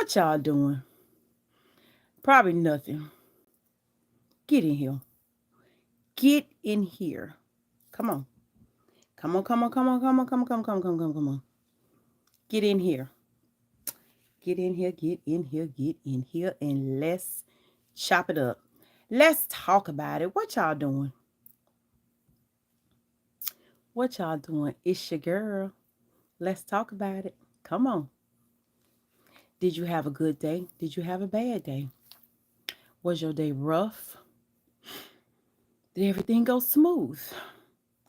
What y'all doing? Probably nothing. Get in here. Get in here. Come on. Come on, come on, come on, come on, come on, come on, come on, come on, come on, come on. Get in here. Get in here, get in here, get in here, and let's chop it up. Let's talk about it. What y'all doing? What y'all doing? It's your girl. Let's talk about it. Come on. Did you have a good day? Did you have a bad day? Was your day rough? Did everything go smooth?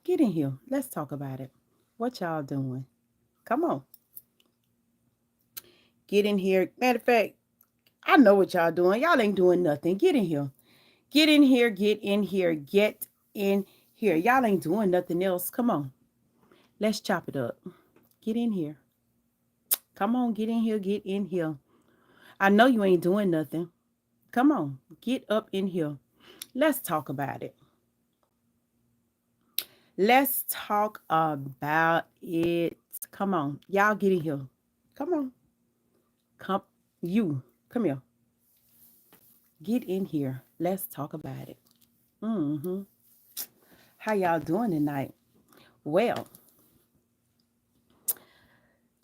Get in here. Let's talk about it. What y'all doing? Come on. Get in here. Matter of fact, I know what y'all doing. Y'all ain't doing nothing. Get in here. Get in here. Get in here. Get in here. Y'all ain't doing nothing else. Come on. Let's chop it up. Get in here. Come on. Get in here. Get in here. I know you ain't doing nothing. Come on. Get up in here. Let's talk about it. Let's talk about it. Come on. Y'all get in here. Come on. Come. You. Come here. Get in here. Let's talk about it. Mm-hmm. How y'all doing tonight? Well,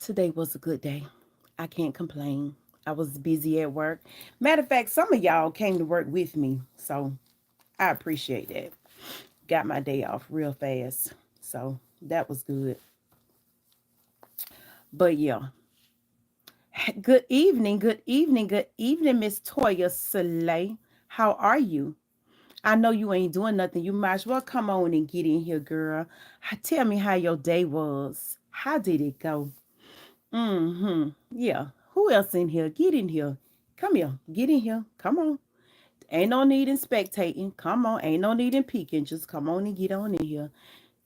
today was a good day. I can't complain. I was busy at work. Matter of fact, some of y'all came to work with me. So I appreciate that. Got my day off real fast. So that was good. But yeah. Good evening, good evening, good evening, Miss Toya Soleil. How are you? I know you ain't doing nothing. You might as well come on and get in here, girl. Tell me how your day was. How did it go? Mm-hmm. Yeah. Who else in here? Get in here. Come here. Get in here. Come on. Ain't no need in spectating. Come on. Ain't no need in peeking. Just come on and get on in here.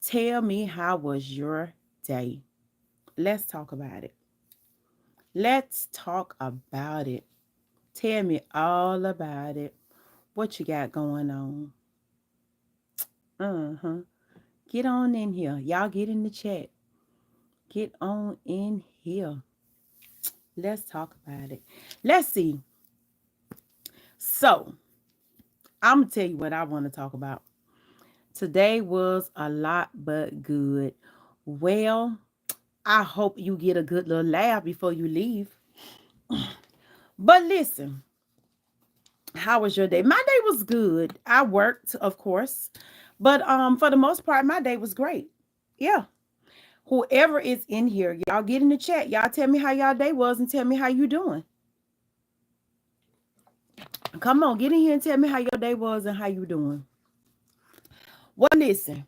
Tell me how was your day? Let's talk about it. Let's talk about it. Tell me all about it. What you got going on? Uh-huh. Get on in here. Y'all get in the chat. Get on in here. Let's talk about it. Let's see. So, I'm going to tell you what I want to talk about. Today was a lot but good. Well, I hope you get a good little laugh before you leave. But listen, how was your day? My day was good. I worked, of course. But for the most part, my day was great. Yeah. Whoever is in here, y'all get in the chat. Y'all tell me how y'all day was and tell me how you doing. Come on, get in here and tell me how your day was and how you doing. Well, listen.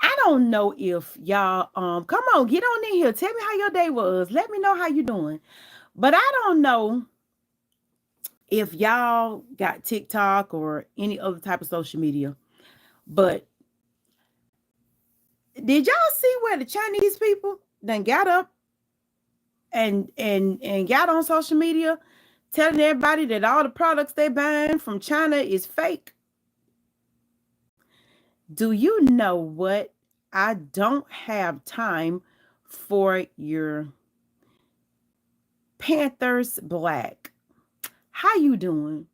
I don't know if y'all come on, get on in here. Tell me how your day was. Let me know how you doing. But I don't know if y'all got TikTok or any other type of social media. But did y'all see where the Chinese people then got up and got on social media telling everybody that all the products they buying from China is fake? Do you know what? I don't have time for your Panthers Black. How you doing?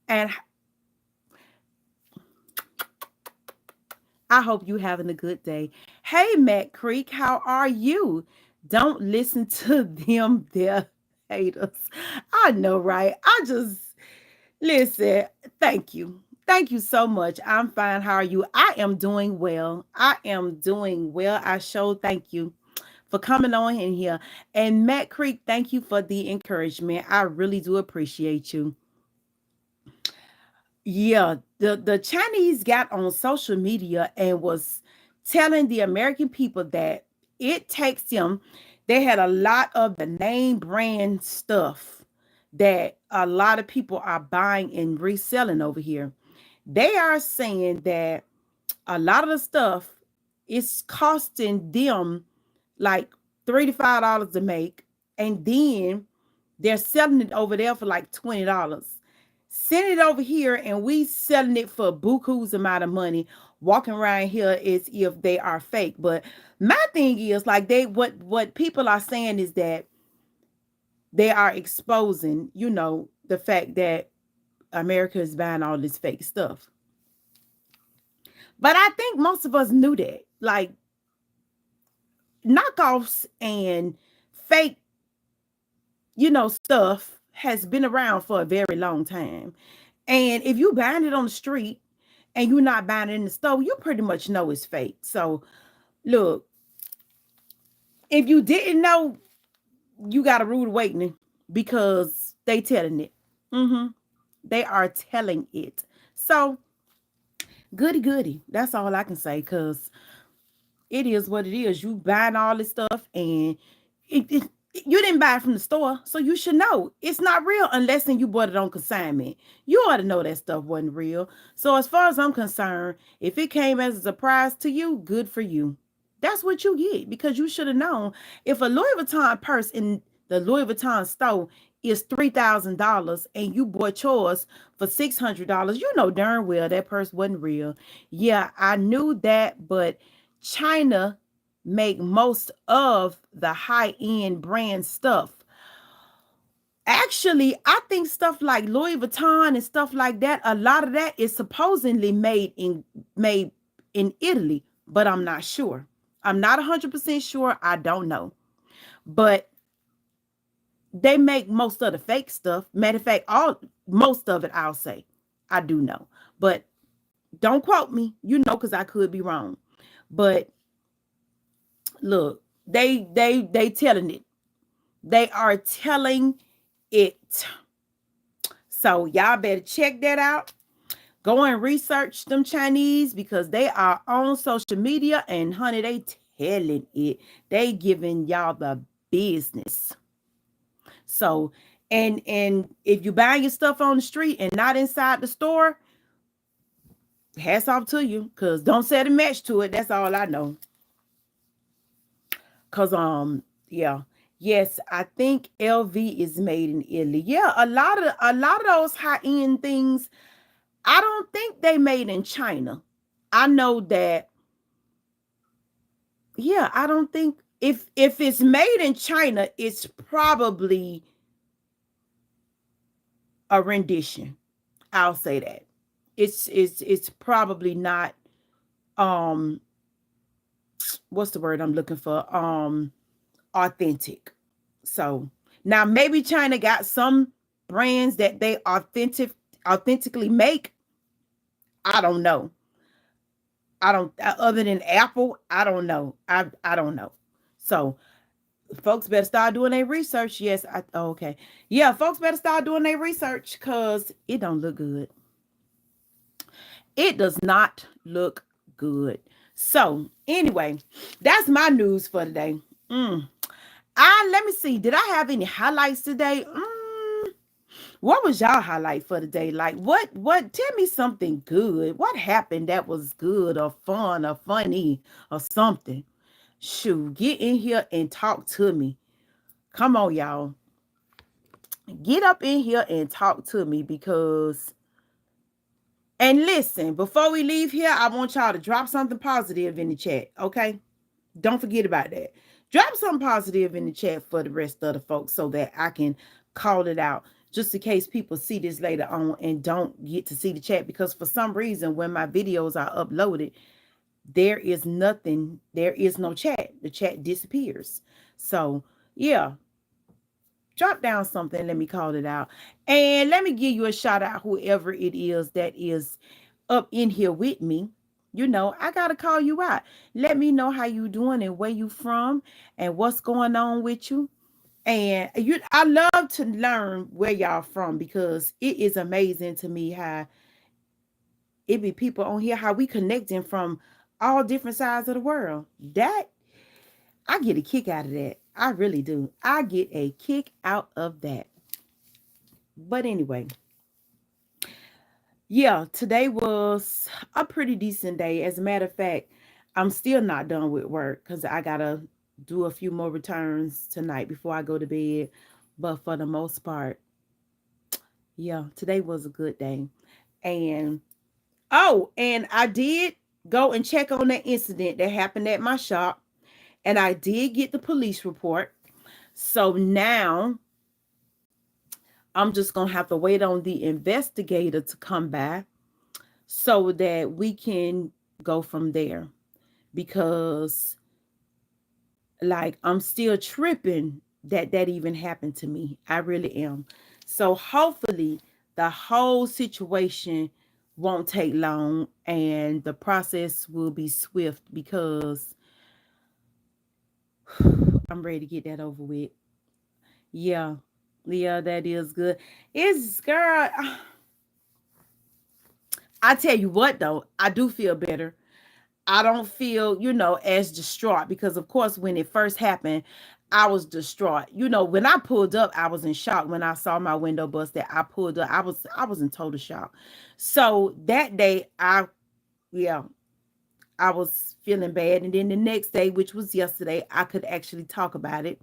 And I hope you having a good day. Hey, Matt Creek, how are you? Don't listen to them, their haters. I know, right? I just listen. Thank you. Thank you so much. I'm fine. How are you? I am doing well. I am doing well. I sure thank you for coming on in here. And Matt Creek, thank you for the encouragement. I really do appreciate you. Yeah, the Chinese got on social media and was telling the American people that it takes them. They had a lot of the name brand stuff that a lot of people are buying and reselling over here. They are saying that a lot of the stuff is costing them like $35 to make, and then they're selling it over there for like $20. Send it over here and we selling it for buku's amount of money, walking around here as if they are fake. But my thing is like what people are saying is that they are exposing, the fact that America is buying all this fake stuff. But I think most of us knew that. Like, knockoffs and fake, stuff has been around for a very long time. And if you buying it on the street and you're not buying it in the store, you pretty much know it's fake. So look, if you didn't know, you got a rude awakening because they telling it. Mm-hmm. They are telling it. So goody goody. That's all I can say, because it is what it is. You buying all this stuff and it, you didn't buy it from the store, so you should know it's not real unless you bought it on consignment. You ought to know that stuff wasn't real. So as far as I'm concerned, if it came as a surprise to you, good for you. That's what you get, because you should have known. If a Louis Vuitton purse in the Louis Vuitton store is $3,000 and you bought yours for $600, you know darn well that purse wasn't real. Yeah, I knew that, but China make most of the high-end brand stuff. Actually, I think stuff like Louis Vuitton and stuff like that, a lot of that is supposedly made in Italy, but I'm not sure. I'm not 100% sure. I don't know. But they make most of the fake stuff. Matter of fact, most of it, I'll say. I do know. But don't quote me, because I could be wrong. But look, they telling it. They are telling it. So y'all better check that out. Go and research them Chinese, because they are on social media, and honey, they telling it. They giving y'all the business. So, and if you buy your stuff on the street and not inside the store, hats off to you, because don't set a match to it. That's all I know. Cause yeah. Yes, I think LV is made in Italy. Yeah, a lot of those high-end things, I don't think they made in China. I know that, yeah, I don't think, if it's made in China, it's probably a rendition. I'll say that. It's probably not, um what's the word I'm looking for? Authentic. So now maybe China got some brands that they authentically make. I don't know. I don't, other than Apple, I don't know. I don't know. So folks better start doing their research. Yes, okay. Yeah, folks better start doing their research, because it don't look good. It does not look good. So anyway, that's my news for today. Let me see. Did I have any highlights today? What was y'all highlight for today? Like, what tell me something good. What happened that was good or fun or funny or something? Shoot, get in here and talk to me. Come on, y'all. Get up in here and talk to me, because, and listen, before we leave here, I want y'all to drop something positive in the chat, okay? Don't forget about that. Drop something positive in the chat for the rest of the folks, so that I can call it out, just in case people see this later on and don't get to see the chat, because for some reason when my videos are uploaded, there is no chat. The chat disappears. So yeah, drop down something, let me call it out, and let me give you a shout out, whoever it is that is up in here with me. I gotta call you out. Let me know how you doing and where you from and what's going on with you. And I love to learn where y'all from, because it is amazing to me how it be people on here, how we connecting from all different sides of the world. That, I get a kick out of that. I really do. I get a kick out of that. But anyway, yeah, today was a pretty decent day. As a matter of fact, I'm still not done with work, because I gotta do a few more returns tonight before I go to bed. But for the most part, yeah, today was a good day. And and I did go and check on that incident that happened at my shop, and I did get the police report. So now I'm just going to have to wait on the investigator to come by so that we can go from there. Because, like, I'm still tripping that that even happened to me. I really am. So hopefully the whole situation won't take long and the process will be swift, because I'm ready to get that over with. Yeah. Yeah, that is good. It's girl. I tell you what though, I do feel better. I don't feel, as distraught, because of course when it first happened, I was distraught. When I pulled up, I was in shock. When I saw my window busted, I pulled up. I was in total shock. So that day, yeah, I was feeling bad. And then the next day, which was yesterday, I could actually talk about it.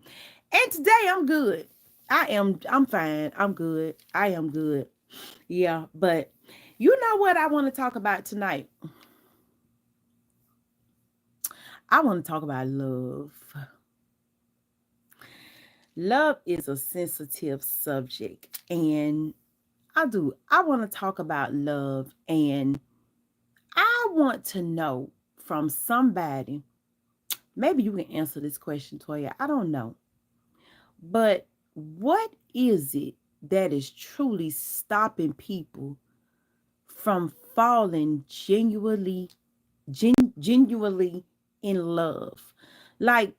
And today I'm good. I'm fine. I'm good. I am good. Yeah, but you know what I want to talk about tonight? I want to talk about love. Love is a sensitive subject, and I want to talk about love, and I want to know from somebody. Maybe you can answer this question, Toya. I don't know. But what is it that is truly stopping people from falling genuinely in love? Like,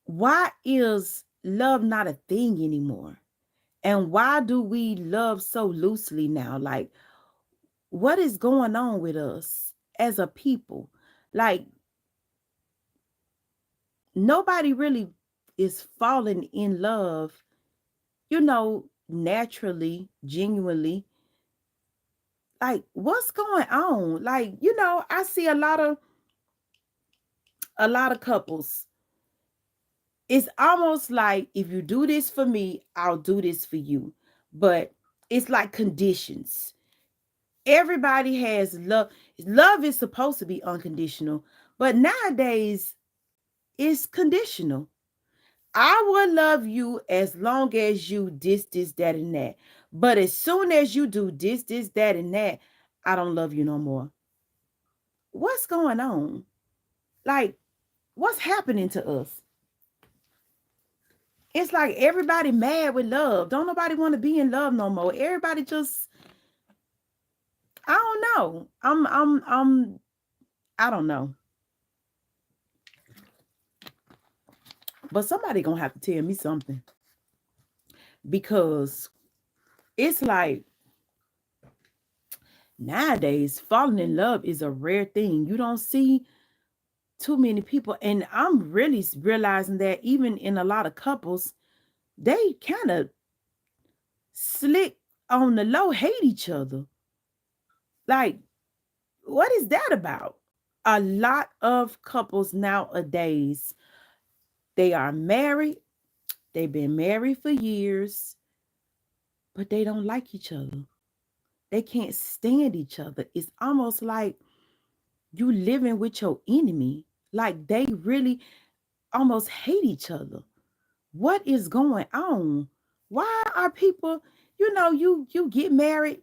why is love not a thing anymore? And why do we love so loosely now? Like, what is going on with us as a people? Like, nobody really is falling in love, naturally, genuinely. Like, what's going on? Like, I see a lot of couples. It's almost like, if you do this for me, I'll do this for you. But it's like conditions. Everybody has love. Love is supposed to be unconditional, but nowadays it's conditional. I will love you as long as you this, that, and that. But as soon as you do this, that, and that, I don't love you no more. What's going on? Like, what's happening to us? It's like everybody mad with love. Don't nobody want to be in love no more. Everybody just, I don't know. I don't know. But somebody gonna have to tell me something, because it's like nowadays falling in love is a rare thing. You don't see too many people, and I'm really realizing that even in a lot of couples, they kind of slick on the low, hate each other. Like, what is that about? A lot of couples nowadays, they are married, they've been married for years, but they don't like each other. They can't stand each other. It's almost like you living with your enemy. Like, they really almost hate each other. What is going on? Why are people, you get married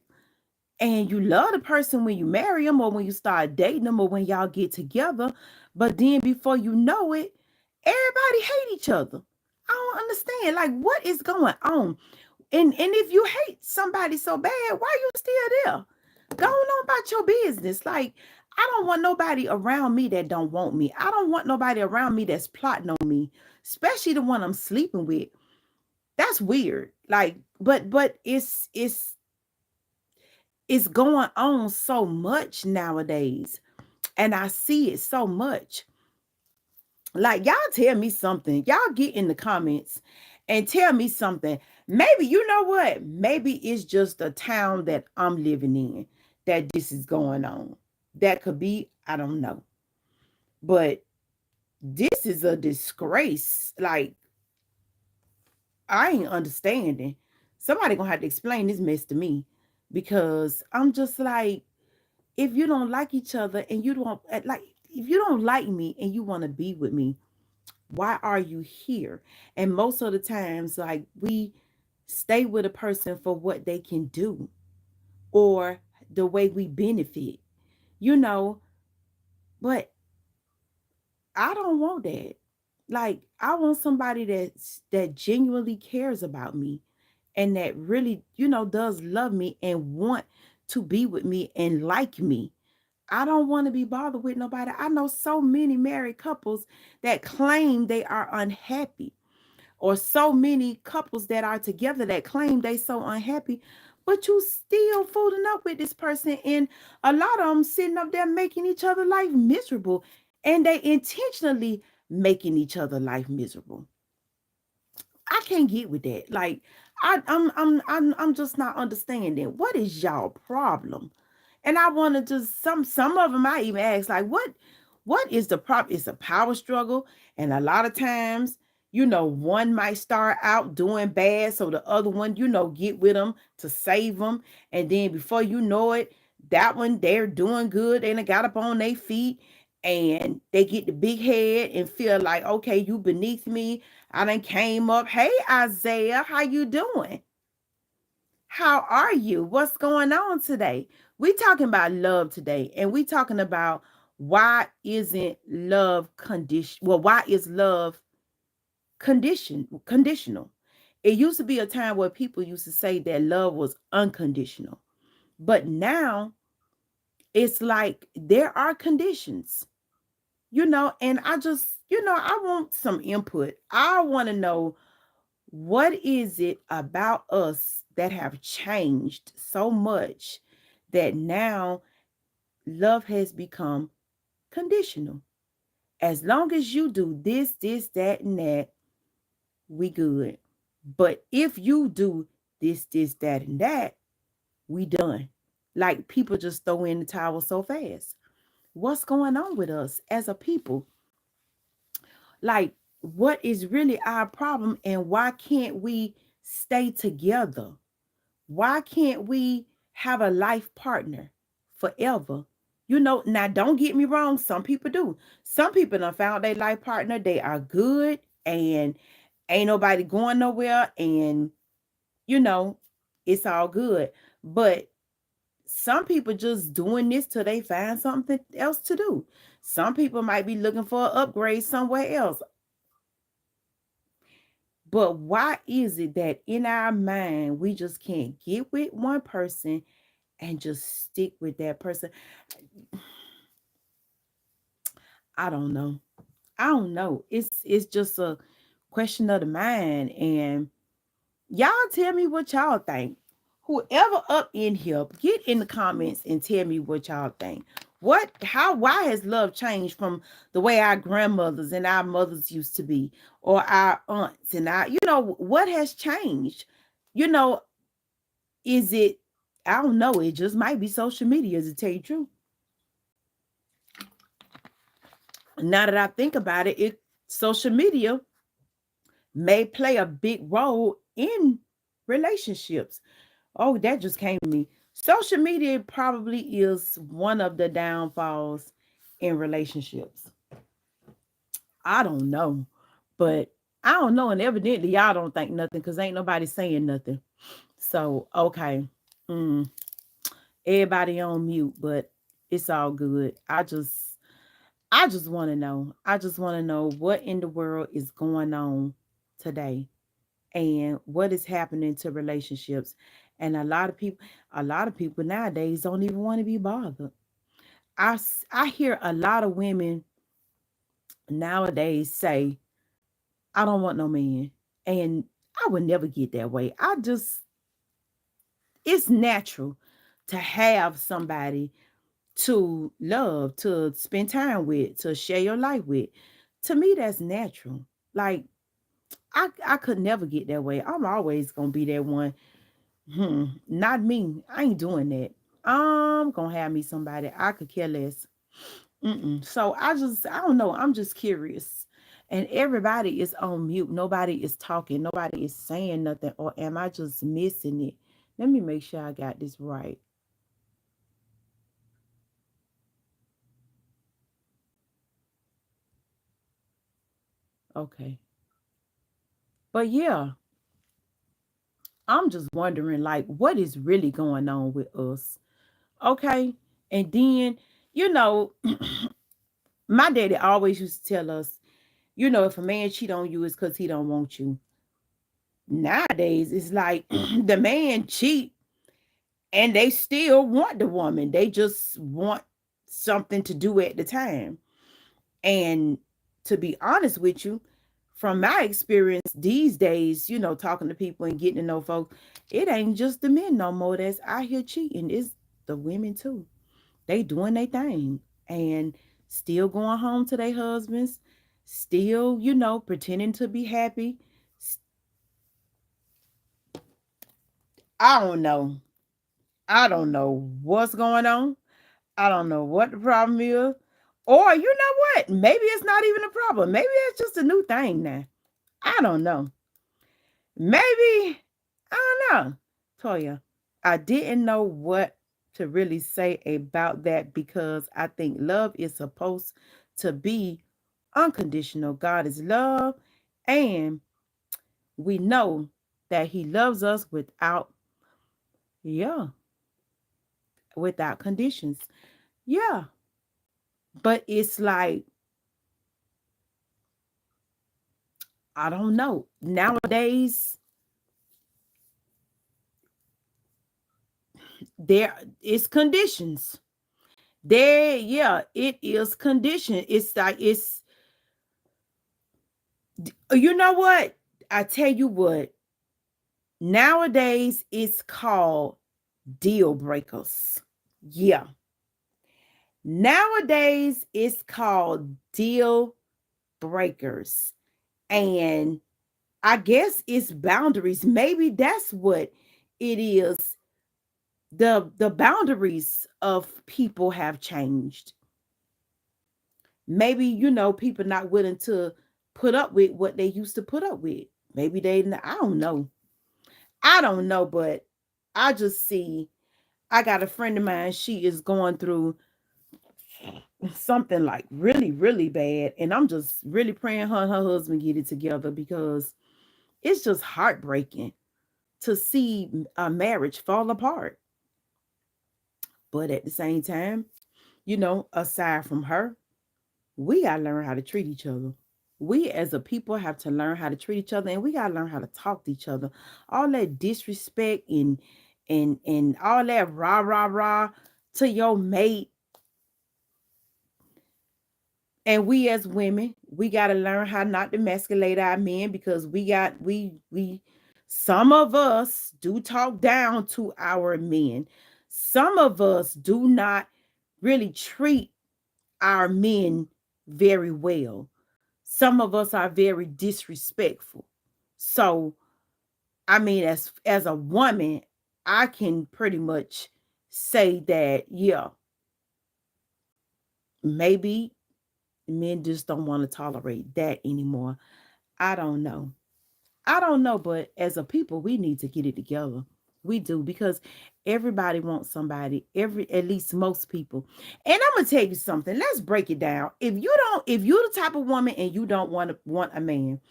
and you love the person when you marry them, or when you start dating them, or when y'all get together, but then before you know it, everybody hate each other. I don't understand. Like, what is going on? And if you hate somebody so bad, why you still there? Go on about your business. Like, I don't want nobody around me that don't want me. I don't want nobody around me that's plotting on me, especially the one I'm sleeping with. That's weird. Like, but it's going on so much nowadays, and I see it so much. Like, y'all tell me something. Y'all get in the comments and tell me something. Maybe, you know what? Maybe it's just a town that I'm living in that this is going on. That could be, I don't know. But this is a disgrace. Like, I ain't understanding. Somebody gonna have to explain this mess to me, because I'm just like, if you don't like each other and you don't like, if you don't like me and you want to be with me, why are you here? And most of the times, like, stay with a person for what they can do or the way we benefit, you know, but I don't want that. Like I want somebody that genuinely cares about me and that really, does love me and want to be with me and like me. I don't want to be bothered with nobody. I know so many married couples that claim they are unhappy, or so many couples that are together that claim they so unhappy, but you still fooling up with this person, and a lot of them sitting up there making each other life miserable, and they intentionally making each other life miserable. I can't get with that. Like I'm just not understanding what is y'all problem. And I want to just some of them I even ask like what is the problem? It's a power struggle, and a lot of times one might start out doing bad, so the other one get with them to save them, and then before you know it, that one they're doing good, they done got up on their feet, and they get the big head and feel like, okay, you beneath me. I done came up. Hey, Isaiah, how you doing? How are you? What's going on today? We talking about love today, and we talking about why isn't love condition? Well, why is love conditional? It used to be a time where people used to say that love was unconditional, but now it's like there are conditions, and I just, I want some input. I want to know, what is it about us that have changed so much that now love has become conditional? As long as you do this, that, and that, we good. But if you do this, that, and that, we done. Like people just throw in the towel so fast. What's going on with us as a people? Like, what is really our problem, and why can't we stay together? Why can't we have a life partner forever? Now don't get me wrong, some people do. Some people done found their life partner, they are good, and ain't nobody going nowhere, and you know, it's all good. But some people just doing this till they find something else to do. Some people might be looking for an upgrade somewhere else. But why is it that in our mind we just can't get with one person and just stick with that person? I don't know. I don't know. It's just a question of the mind, and y'all tell me what y'all think. Whoever up in here, get in the comments and tell me what y'all think. Why has love changed from the way our grandmothers and our mothers used to be, or our aunts and what has changed? You know, is it, I don't know, it just might be social media, to tell you the truth. Now that I think about it, social media may play a big role in relationships. Oh, that just came to me. Social media probably is one of the downfalls in relationships. I don't know, but I don't know, and evidently y'all don't think nothing because ain't nobody saying nothing. So okay, mm, everybody on mute, but it's all good. I just want to know. I just want to know what in the world is going on today, and what is happening to relationships. And a lot of people nowadays don't even want to be bothered. I hear a lot of women nowadays say, "I don't want no man," and I would never get that way. It's natural to have somebody to love, to spend time with, to share your life with. To me, that's natural. Like I could never get that way. I'm always gonna be that one. Not me. I ain't doing that. I'm gonna have me somebody. I could care less. So I don't know. I'm just curious. And everybody is on mute. Nobody is talking. Nobody is saying nothing. Or am I just missing it? Let me make sure I got this right. Okay. But yeah, I'm just wondering, like, what is really going on with us? Okay. And then, you know, my daddy always used to tell us, if a man cheat on you, it's because he don't want you. Nowadays, it's like the man cheat and they still want the woman. They just want something to do at the time. And to be honest with you, from my experience these days, talking to people and getting to know folks, it ain't just the men no more that's out here cheating. It's the women too. They doing their thing and still going home to their husbands, still, pretending to be happy. I don't know. I don't know what's going on. I don't know what the problem is. Or you know what? Maybe it's not even a problem. Maybe it's just a new thing now. I don't know. Maybe, I don't know. Toya, I didn't know what to really say about that because I think love is supposed to be unconditional. God is love, and we know that He loves us yeah, without conditions. Yeah, but it's like, I don't know. Nowadays, there is conditions. There, yeah, it is condition. It's like you know what? I tell you what, nowadays it's called deal breakers. Yeah. Nowadays it's called deal breakers. And I guess it's boundaries. Maybe that's what it is. The boundaries of people have changed. Maybe, people not willing to put up with what they used to put up with. Maybe I don't know. I don't know, but I just see, I got a friend of mine, she is going through something like really, really bad. And I'm just really praying her and her husband get it together because it's just heartbreaking to see a marriage fall apart. But at the same time, aside from her, we got to learn how to treat each other. We as a people have to learn how to treat each other, and we got to learn how to talk to each other. All that disrespect and all that rah rah rah to your mate. And we as women, we got to learn how not to emasculate our men because we some of us do talk down to our men. Some of us do not really treat our men very well. Some of us are very disrespectful. So, I mean, as a woman, I can pretty much say that, yeah, maybe men just don't want to tolerate that anymore. I don't know. I don't know, but as a people, we need to get it together. We do because everybody wants somebody, at least most people. And I'm gonna tell you something. Let's break it down. If you're the type of woman and you don't want a man,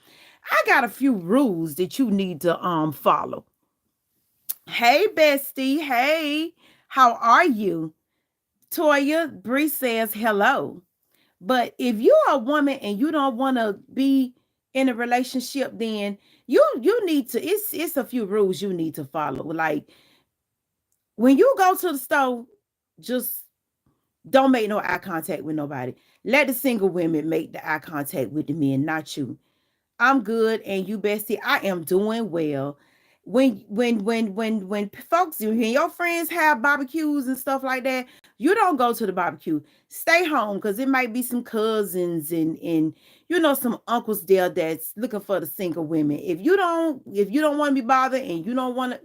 I got a few rules that you need to follow. Hey bestie, hey, how are you? Toya Bree says hello. But if you're a woman and you don't want to be in a relationship, then you need to. It's a few rules you need to follow. Like when you go to the store, just don't make no eye contact with nobody. Let the single women make the eye contact with the men, not you. I'm good, and you bestie, I am doing well. When folks, when your friends have barbecues and stuff like that, you don't go to the barbecue. Stay home because it might be some cousins and some uncles there that's looking for the single women. If you don't want to be bothered and you don't want to,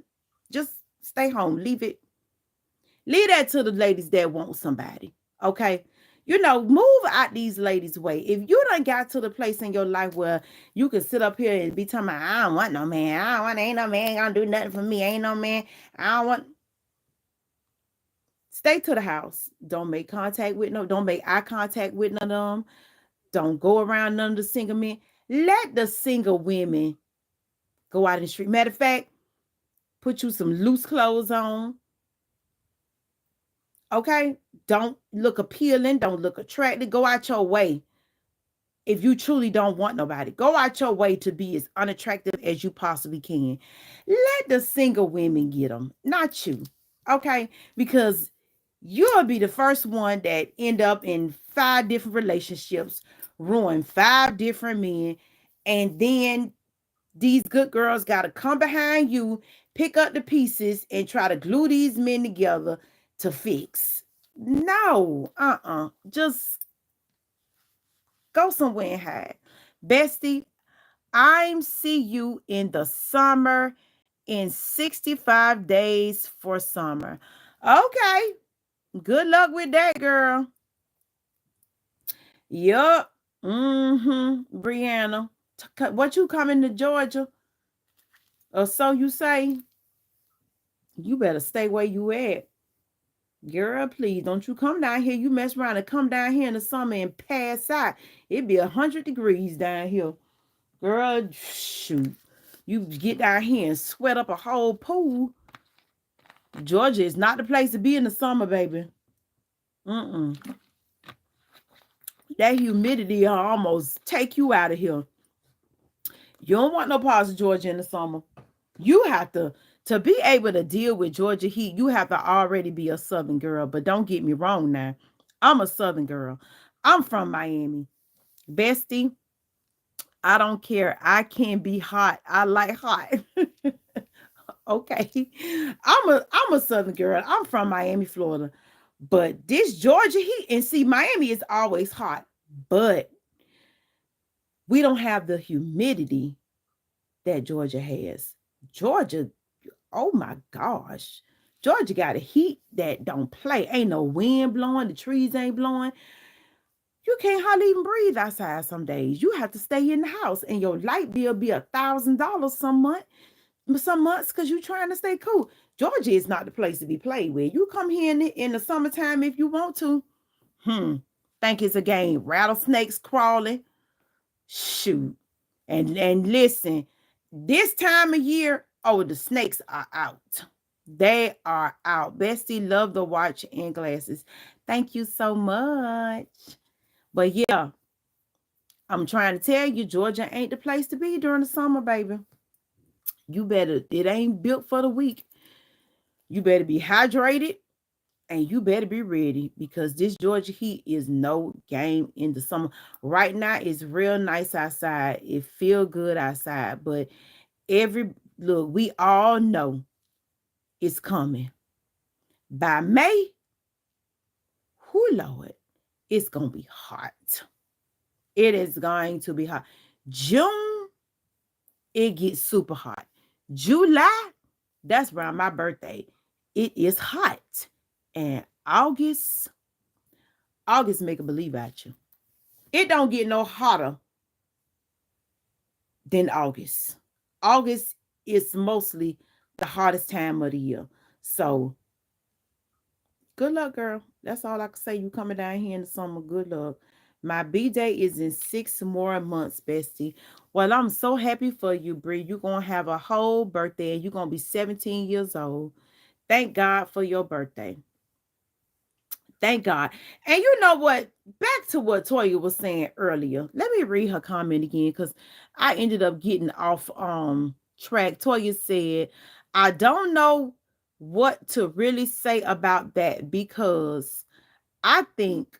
just stay home. Leave that to the ladies that want somebody. Okay. Move out these ladies' way. If you done got to the place in your life where you can sit up here and be talking about, I don't want no man. Ain't no man gonna do nothing for me. Ain't no man. I don't want. Stay to the house. Don't make eye contact with none of them. Don't go around none of the single men. Let the single women go out in the street. Matter of fact, Put you some loose clothes on. Okay? Don't look appealing. Don't look attractive. Go out your way. If you truly don't want nobody, go out your way to be as unattractive as you possibly can. Let the single women get them, not you. Okay? Because you'll be the first one that end up in 5 different relationships, ruin 5 different men, and then these good girls got to come behind you, pick up the pieces, and try to glue these men together to fix. No, just go somewhere and hide. Bestie, I'm see you in the summer in 65 days for summer. Okay. Good luck with that, girl. Yup. Mm-hmm. Brianna. What you coming to Georgia? Or so you say? You better stay where you at. Girl, please don't you come down here. You mess around and come down here in the summer and pass out. It'd be 100 degrees down here. Girl, shoot. You get down here and sweat up a whole pool. Georgia is not the place to be in the summer, baby. Mm-mm. That humidity will almost take you out of here. You don't want no parts of Georgia in the summer. You have to be able to deal with Georgia heat, you have to already be a Southern girl. But don't get me wrong now. I'm a Southern girl. I'm from Miami. Bestie, I don't care. I can be hot. I like hot. Okay. I'm a Southern girl. I'm from Miami, Florida. But this Georgia heat, and see, Miami is always hot, but we don't have the humidity that Georgia has. Georgia, oh my gosh. Georgia got a heat that don't play. Ain't no wind blowing. The trees ain't blowing. You can't hardly even breathe outside some days. You have to stay in the house, and your light bill be $1,000 some months because you're trying to stay cool. Georgia is not the place to be played with. You come here in the summertime if you want to. Think it's a game. Rattlesnakes crawling. Shoot. And listen, this time of year, oh, the snakes are out. They are out. Bestie, love the watch and glasses. Thank you so much. But yeah, I'm trying to tell you, Georgia ain't the place to be during the summer, baby. You better, it ain't built for the weak. You better be hydrated and you better be ready because this Georgia heat is no game in the summer. Right now, it's real nice outside. It feel good outside, but look, we all know it's coming. By May, whoo Lord, it's gonna be hot. It is going to be hot. June, it gets super hot. July, that's around my birthday. It is hot. And August make a believe at you. It don't get no hotter than August. August is mostly the hottest time of the year. So good luck, girl. That's all I can say. You coming down here in the summer. Good luck. My B-day is in 6 more months, bestie. Well, I'm so happy for you, Bree. You're going to have a whole birthday and you're going to be 17 years old. Thank God for your birthday. Thank God. And you know what? Back to what Toya was saying earlier. Let me read her comment again because I ended up getting off track. Toya said, I don't know what to really say about that because I think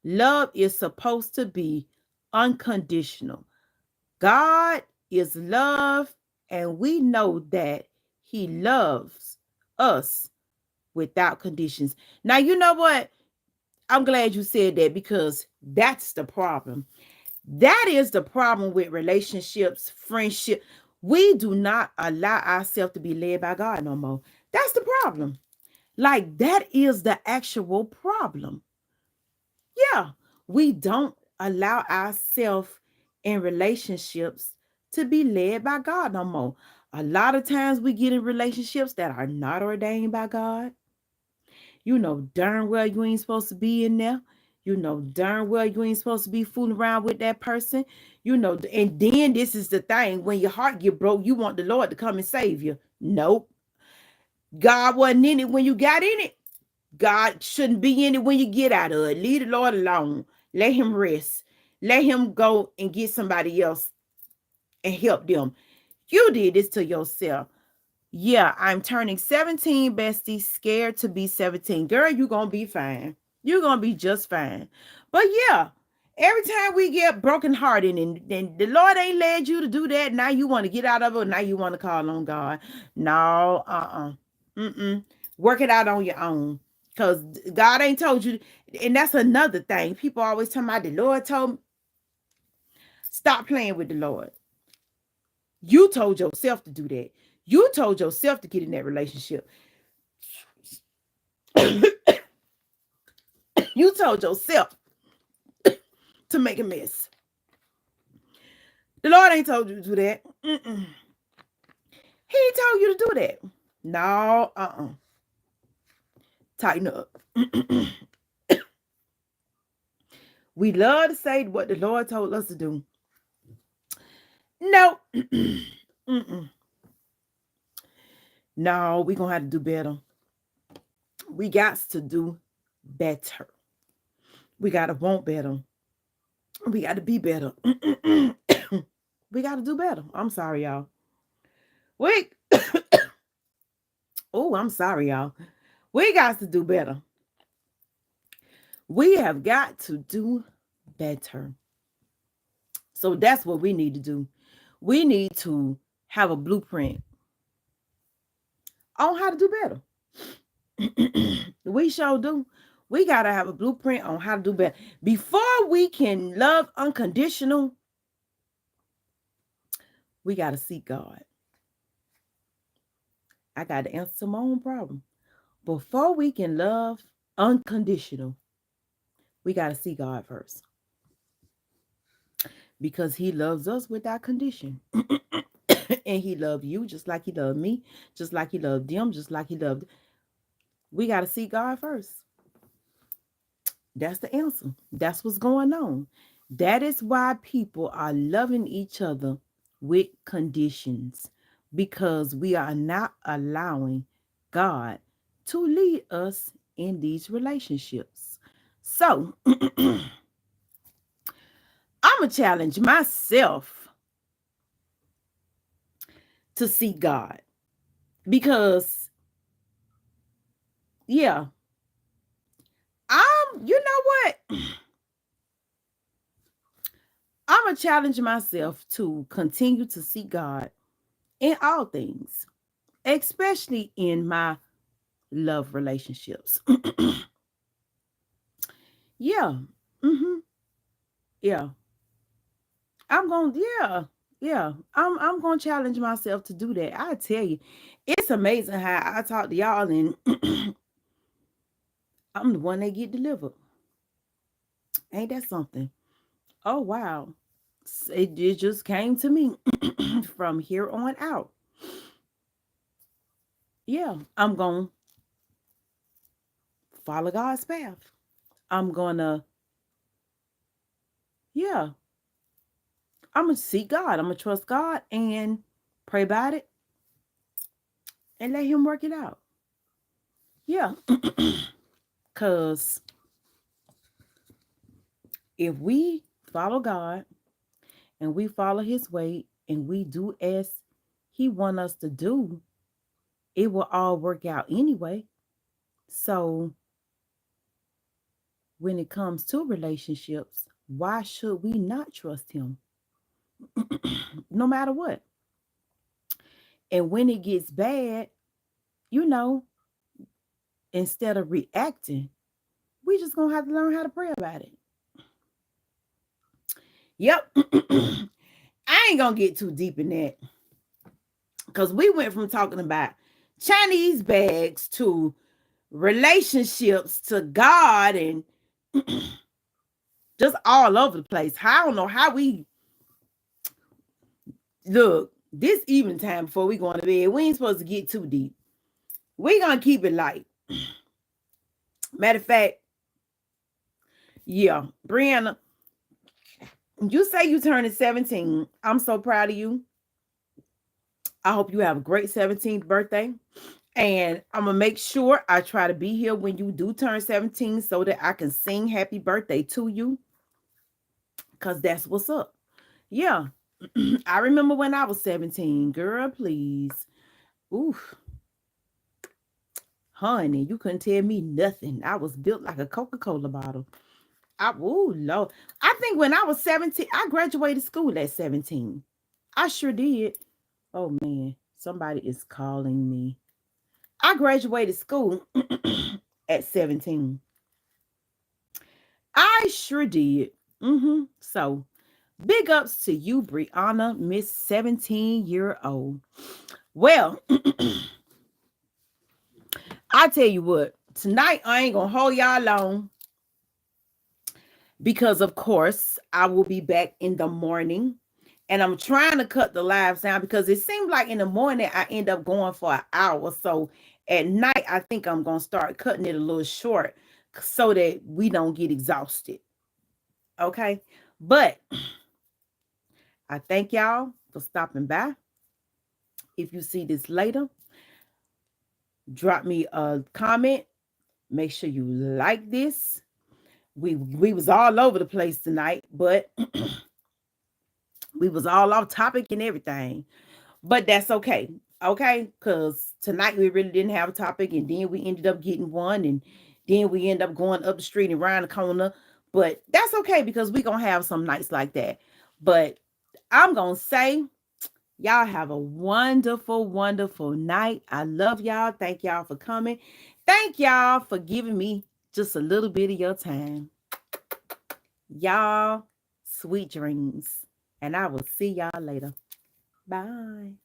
love is supposed to be unconditional. God is love, and we know that He loves us without conditions. Now, you know what? I'm glad you said that because that's the problem. That is the problem with relationships, friendship. We do not allow ourselves to be led by God no more. That's the problem. Like, that is the actual problem. Yeah, we don't allow ourselves in relationships to be led by God no more. A lot of times we get in relationships that are not ordained by God. You know darn well you ain't supposed to be in there. You know darn well you ain't supposed to be fooling around with that person. You know, and then this is the thing. When your heart get broke, you want the Lord to come and save you. Nope. God wasn't in it when you got in it. God shouldn't be in it when you get out of it. Leave the Lord alone. Let him rest. Let him go and get somebody else and help them. You did this to yourself. Yeah, I'm turning 17, bestie. Scared to be 17. Girl, you're going to be fine. You're going to be just fine. But yeah, every time we get brokenhearted and the Lord ain't led you to do that, now you want to get out of it. Now you want to call on God. No, Mm-mm. Work it out on your own. Because God ain't told you. And that's another thing. People always talking about the Lord told me. Stop playing with the Lord. You told yourself to do that. You told yourself to get in that relationship. You told yourself to make a mess. The Lord ain't told you to do that. Mm-mm. He ain't told you to do that. No, Tighten up. We love to say what the Lord told us to do. No. Mm-mm. No, we're going to have to do better. We got to do better. We got to want better. We got to be better. We got to do better. I'm sorry, y'all. We, oh, I'm sorry, y'all. We got to do better. We have got to do better. So that's what we need to do. We need to have a blueprint on how to do better. We sure do. We got to have a blueprint on how to do better. Before we can love unconditional, we got to seek God. I got to answer my own problem. Before we can love unconditional, we got to see God first. Because he loves us without condition. And he loved you just like he loved me, just like he loved them, just like he loved. We got to see God first. That's the answer. That's what's going on. That is why people are loving each other with conditions, because we are not allowing God to lead us in these relationships. So, I'm going to challenge myself to see God, because, yeah, you know what? I'm going to challenge myself to continue to see God in all things, especially in my love relationships. Yeah. Mm-hmm. Yeah. I'm gonna challenge myself to do that. I tell you, it's amazing how I talk to y'all and I'm the one that get delivered. Ain't that something? Oh wow. It just came to me from here on out. Yeah, I'm gonna follow God's path. I'm gonna, yeah, I'm gonna seek God. I'm gonna trust God and pray about it and let him work it out. Yeah. Because if we follow God and we follow his way and we do as he want us to do, it will all work out anyway. So when it comes to relationships, why should we not trust him? No matter what. And when it gets bad, you know, instead of reacting, we just gonna have to learn how to pray about it. Yep. I ain't gonna get too deep in that, because we went from talking about Chinese bags to relationships to God and just all over the place. I don't know how we look this evening time before we go to bed. We ain't supposed to get too deep. We gonna keep it light. Matter of fact, yeah, Brianna, you say you turning 17. I'm so proud of you. I hope you have a great 17th birthday. And I'm gonna make sure I try to be here when you do turn 17 so that I can sing happy birthday to you. Cause that's what's up. Yeah. I remember when I was 17. Girl, please. Ooh, honey, you couldn't tell me nothing. I was built like a Coca-Cola bottle. Ooh, Lord. I think when I was 17, I graduated school at 17. I sure did. Oh man, somebody is calling me. I graduated school at 17. I sure did. So big ups to you, Brianna, Miss 17-year-old. Well, I tell you what, tonight I ain't gonna hold y'all long because of course I will be back in the morning. And I'm trying to cut the lives down because it seems like in the morning I end up going for an hour. So at night, I think I'm gonna start cutting it a little short so that we don't get exhausted. Okay. But I thank y'all for stopping by. If you see this later, drop me a comment. Make sure you like this. We was all over the place tonight, but we was all off topic and everything. But that's okay. Okay? Because tonight we really didn't have a topic, and then we ended up getting one, and then we end up going up the street and around the corner. But that's okay because we gonna have some nights like that. But I'm gonna say y'all have a wonderful, wonderful night. I love y'all. Thank y'all for coming. Thank y'all for giving me just a little bit of your time. Y'all, sweet dreams. And I will see y'all later. Bye.